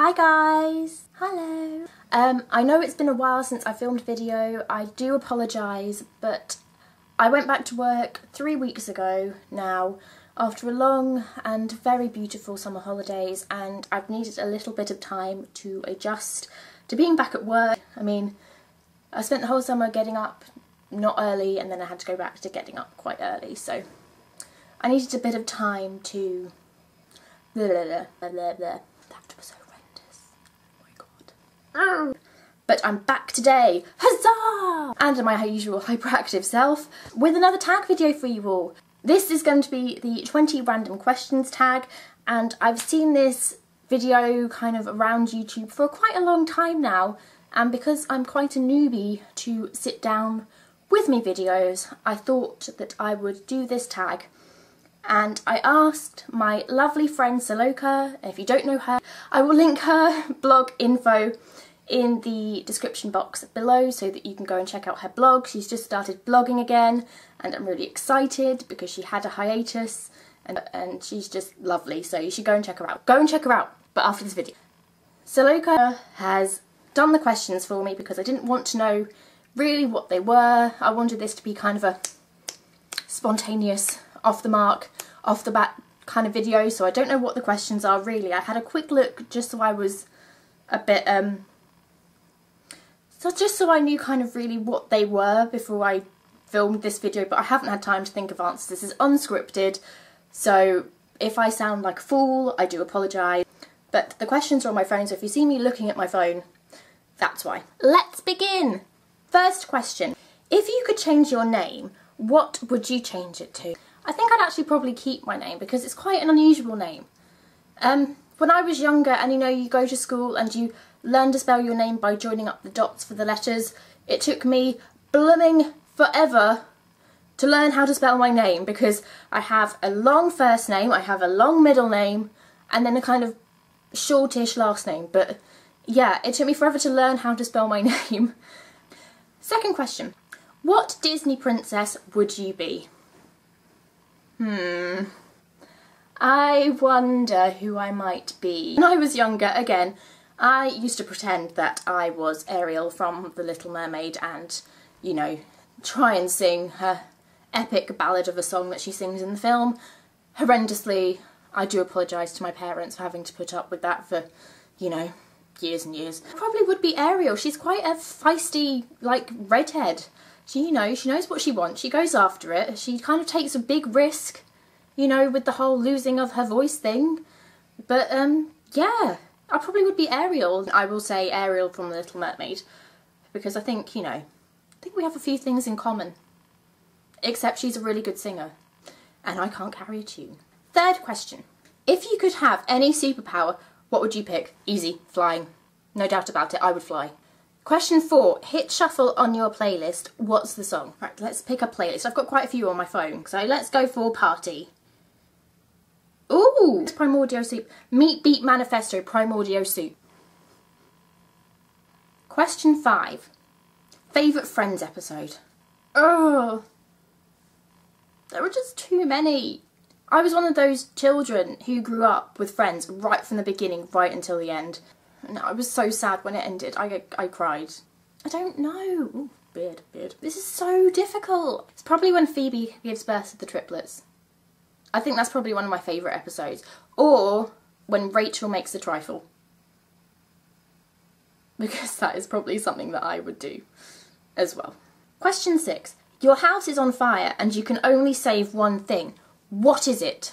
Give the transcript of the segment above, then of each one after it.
Hi guys! Hello! I know it's been a while since I filmed a video. I do apologise, but I went back to work 3 weeks ago now after a long and very beautiful summer holidays, and I've needed a little bit of time to adjust to being back at work. I mean, I spent the whole summer getting up not early, and then I had to go back to getting up quite early, so I needed a bit of time to that was horrendous. Oh my god. But I'm back today, huzzah! And my usual hyperactive self with another tag video for you all. This is going to be the 20 random questions tag, and I've seen this video kind of around YouTube for quite a long time now, and because I'm quite a newbie to sit down with me videos, I thought that I would do this tag. And I asked my lovely friend Saloka. If you don't know her, I will link her blog info in the description box below so that you can go and check out her blog. She's just started blogging again, and I'm really excited because she had a hiatus, and she's just lovely, so you should go and check her out. Go and check her out, but after this video. Saloka has done the questions for me because I didn't want to know really what they were. I wanted this to be kind of a spontaneous, off the mark, off the bat kind of video, so I don't know what the questions are really. I had a quick look just so I was a bit, just so I knew kind of really what they were before I filmed this video, but I haven't had time to think of answers. This is unscripted, so if I sound like a fool, I do apologise. But the questions are on my phone, so if you see me looking at my phone, that's why. Let's begin! First question. If you could change your name, what would you change it to? I think I'd actually probably keep my name because it's quite an unusual name. When I was younger, and you know, you go to school and you learn to spell your name by joining up the dots for the letters, it took me blooming forever to learn how to spell my name because I have a long first name, I have a long middle name, and then a kind of shortish last name. But yeah, it took me forever to learn how to spell my name. Second question. What Disney princess would you be? I wonder who I might be. When I was younger, again, I used to pretend that I was Ariel from The Little Mermaid and, you know, try and sing her epic ballad of a song that she sings in the film. Horrendously, I do apologise to my parents for having to put up with that for, you know, years and years. I probably would be Ariel. She's quite a feisty, like, redhead. She, you know, she knows what she wants, she goes after it, she kind of takes a big risk, you know, with the whole losing of her voice thing. But, yeah, I probably would be Ariel. I will say Ariel from The Little Mermaid, because I think, you know, I think we have a few things in common. Except she's a really good singer, and I can't carry a tune. Third question. If you could have any superpower, what would you pick? Easy, flying. No doubt about it, I would fly. Question 4, hit shuffle on your playlist. What's the song? Right, let's pick a playlist. I've got quite a few on my phone, so let's go for Party. Ooh! Primordial Soup. Meat Beat Manifesto, Primordial Soup. Question 5, favourite Friends episode. Oh, there were just too many. I was one of those children who grew up with Friends right from the beginning, right until the end. And I was so sad when it ended. I cried. I don't know. Ooh, beard. This is so difficult. It's probably when Phoebe gives birth to the triplets. I think that's probably one of my favourite episodes. Or when Rachel makes the trifle. Because that is probably something that I would do as well. Question 6. Your house is on fire and you can only save one thing. What is it?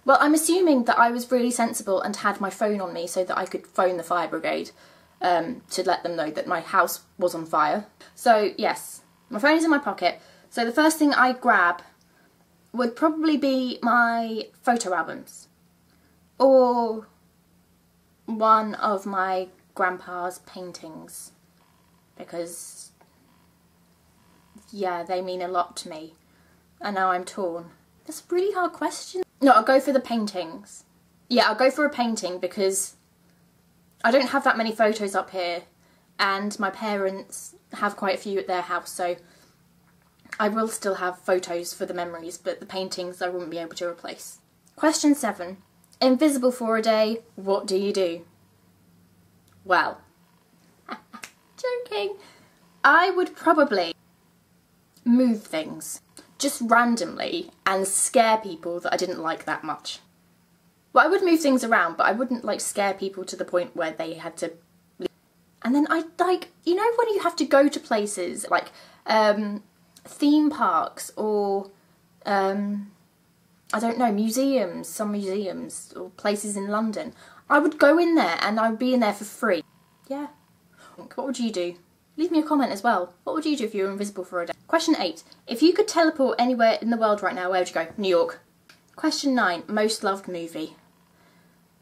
Well, I'm assuming that I was really sensible and had my phone on me so that I could phone the fire brigade to let them know that my house was on fire. So, yes, my phone is in my pocket. So the first thing I grab would probably be my photo albums. Or one of my grandpa's paintings. Because, yeah, they mean a lot to me. And now I'm torn. That's a really hard question. No, I'll go for the paintings. Yeah, I'll go for a painting because I don't have that many photos up here and my parents have quite a few at their house, so I will still have photos for the memories, but the paintings I wouldn't be able to replace. Question 7. Invisible for a day, what do you do? Well, joking. I would probably move things just randomly and scare people that I didn't like that much. Well, I would move things around, but I wouldn't like scare people to the point where they had to leave. And then I'd like, you know when you have to go to places like theme parks or I don't know, museums, some museums or places in London. I would go in there and I would be in there for free. Yeah. What would you do? Leave me a comment as well. What would you do if you were invisible for a day? Question 8. If you could teleport anywhere in the world right now, where would you go? New York. Question 9. Most loved movie.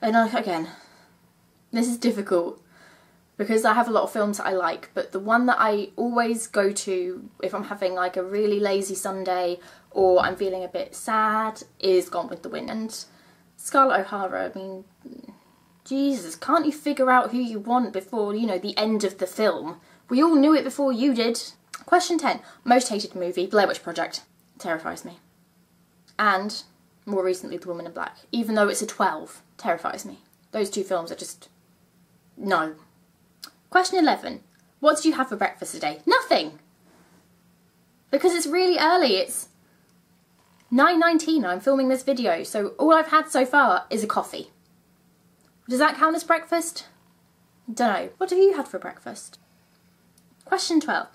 And again, this is difficult because I have a lot of films that I like, but the one that I always go to if I'm having like a really lazy Sunday or I'm feeling a bit sad is Gone with the Wind. And Scarlett O'Hara, I mean, Jesus, can't you figure out who you want before, you know, the end of the film? We all knew it before you did. Question 10. Most hated movie, Blair Witch Project. Terrifies me. And, more recently, The Woman in Black. Even though it's a 12, terrifies me. Those two films are just... no. Question 11. What did you have for breakfast today? Nothing! Because it's really early, it's 9:19, I'm filming this video, so all I've had so far is a coffee. Does that count as breakfast? Dunno. What have you had for breakfast? Question 12.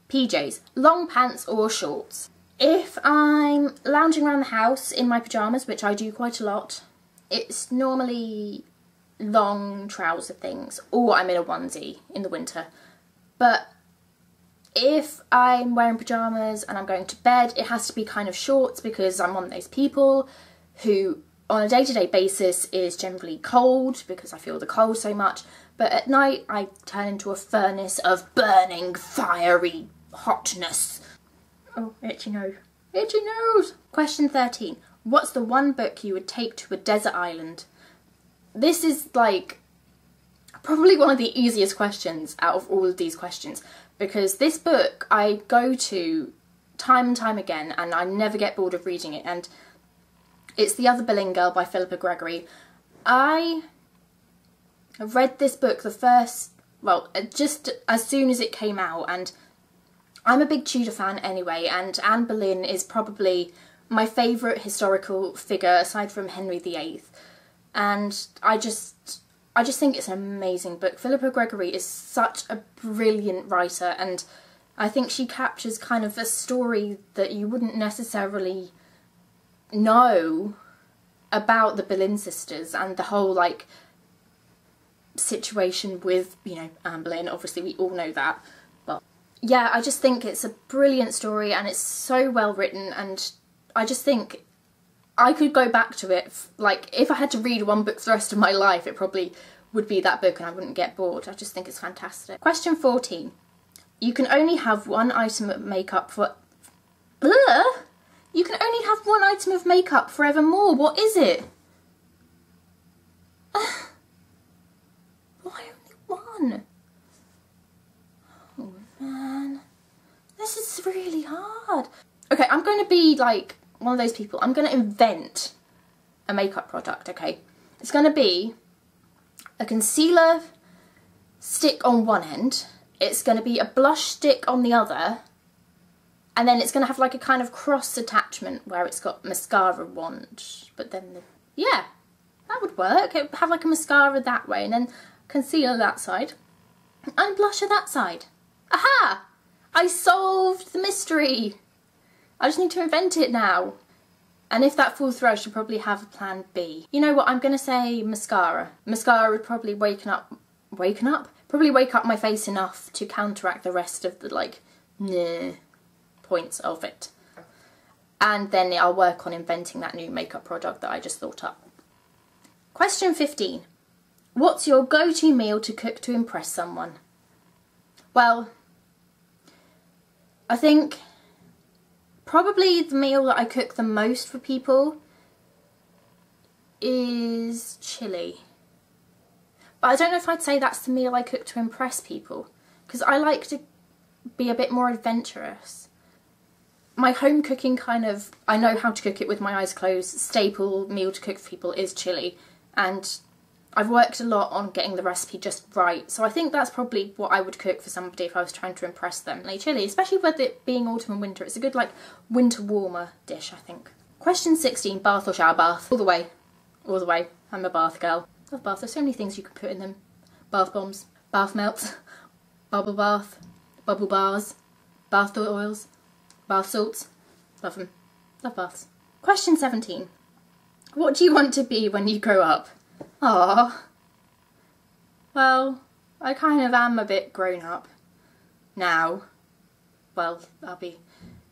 PJs, long pants or shorts? If I'm lounging around the house in my pyjamas, which I do quite a lot, it's normally long trouser things, or I'm in a onesie in the winter. But if I'm wearing pyjamas and I'm going to bed, it has to be kind of shorts because I'm one of those people who on a day-to-day basis is generally cold because I feel the cold so much, but at night I turn into a furnace of burning, fiery hotness. Oh, itchy nose. Itchy nose! Question 13. What's the one book you would take to a desert island? This is like probably one of the easiest questions out of all of these questions because this book I go to time and time again and I never get bored of reading it, and it's The Other Boleyn Girl by Philippa Gregory. I read this book just as soon as it came out, and I'm a big Tudor fan anyway, and Anne Boleyn is probably my favourite historical figure aside from Henry VIII. And I just think it's an amazing book. Philippa Gregory is such a brilliant writer, and I think she captures kind of a story that you wouldn't necessarily know about the Boleyn sisters and the whole like situation with, you know, Anne Boleyn. Obviously we all know that, but yeah, I just think it's a brilliant story and it's so well written, and I just think I could go back to it, like if I had to read one book for the rest of my life it probably would be that book and I wouldn't get bored. I just think it's fantastic. Question 14. You can only have one item of makeup for... You can only have one item of makeup forevermore. What is it? Why only one? Oh man. This is really hard. Okay, I'm going to be like one of those people. I'm going to invent a makeup product, okay? It's going to be a concealer stick on one end. It's going to be a blush stick on the other. And then it's going to have like a kind of cross attachment where it's got mascara wand. But then, yeah, that would work. It would have like a mascara that way and then concealer that side and blusher that side. Aha! I solved the mystery. I just need to invent it now. And if that falls through, I should probably have a plan B. You know what, I'm going to say mascara. Mascara would probably wake up my face enough to counteract the rest of the like, points of it. And then I'll work on inventing that new makeup product that I just thought up. Question 15. What's your go-to meal to cook to impress someone? Well, I think probably the meal that I cook the most for people is chili. But I don't know if I'd say that's the meal I cook to impress people, because I like to be a bit more adventurous. My home cooking kind of, I know how to cook it with my eyes closed, staple meal to cook for people is chili. And I've worked a lot on getting the recipe just right, so I think that's probably what I would cook for somebody if I was trying to impress them. Like chili, especially with it being autumn and winter, it's a good like winter warmer dish, I think. Question 16, bath or shower bath? All the way. All the way. I'm a bath girl. Love bath. There's so many things you can put in them. Bath bombs, bath melts, bubble bath, bubble bars, bath oils, bath salts. Love them. Love baths. Question 17. What do you want to be when you grow up? Aww. Well, I kind of am a bit grown up now. Well, I'll be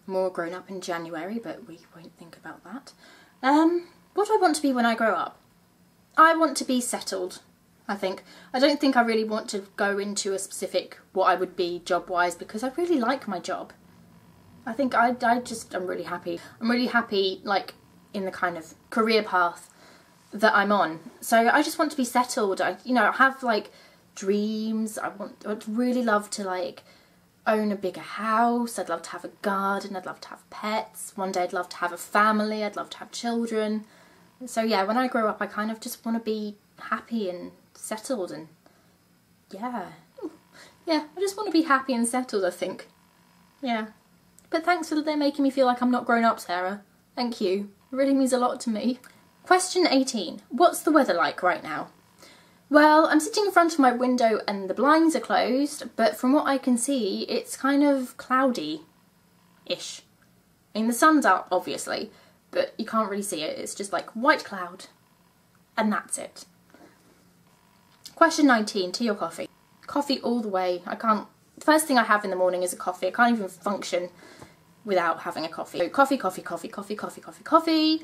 more grown up in January, but we won't think about that. What do I want to be when I grow up? I want to be settled, I think. I don't think I really want to go into a specific what I would be job-wise, because I really like my job. I think I'm really happy. I'm really happy, like, in the kind of career path that I'm on. So I just want to be settled. I have like dreams. I'd really love to like own a bigger house. I'd love to have a garden. I'd love to have pets. One day I'd love to have a family. I'd love to have children. So yeah, when I grow up, I kind of just want to be happy and settled, and yeah, I just want to be happy and settled, I think. Yeah. But thanks for making me feel like I'm not grown up, Sarah. Thank you. It really means a lot to me. Question 18. What's the weather like right now? Well, I'm sitting in front of my window and the blinds are closed, but from what I can see, it's kind of cloudy-ish. I mean, the sun's out, obviously, but you can't really see it. It's just like white cloud. And that's it. Question 19. Tea or coffee? Coffee all the way. The first thing I have in the morning is a coffee. I can't even function without having a coffee. So coffee, coffee, coffee, coffee, coffee, coffee, coffee,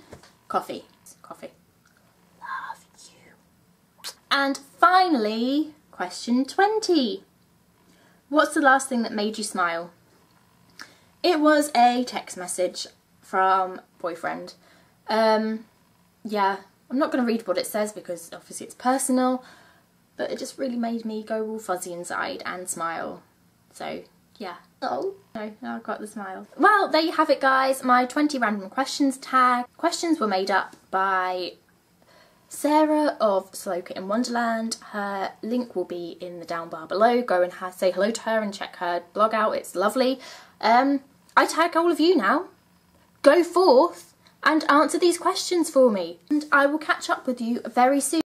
coffee, coffee. Love you. And finally, question 20. What's the last thing that made you smile? It was a text message from boyfriend. Yeah, I'm not going to read what it says because obviously it's personal, but it just really made me go all fuzzy inside and smile. So yeah. Oh, no, now I've got the smile. Well, there you have it, guys. My 20 random questions tag. Questions were made up by Sarah of Sloka in Wonderland. Her link will be in the down bar below. Go and say hello to her and check her blog out. It's lovely. I tag all of you now. Go forth and answer these questions for me. And I will catch up with you very soon.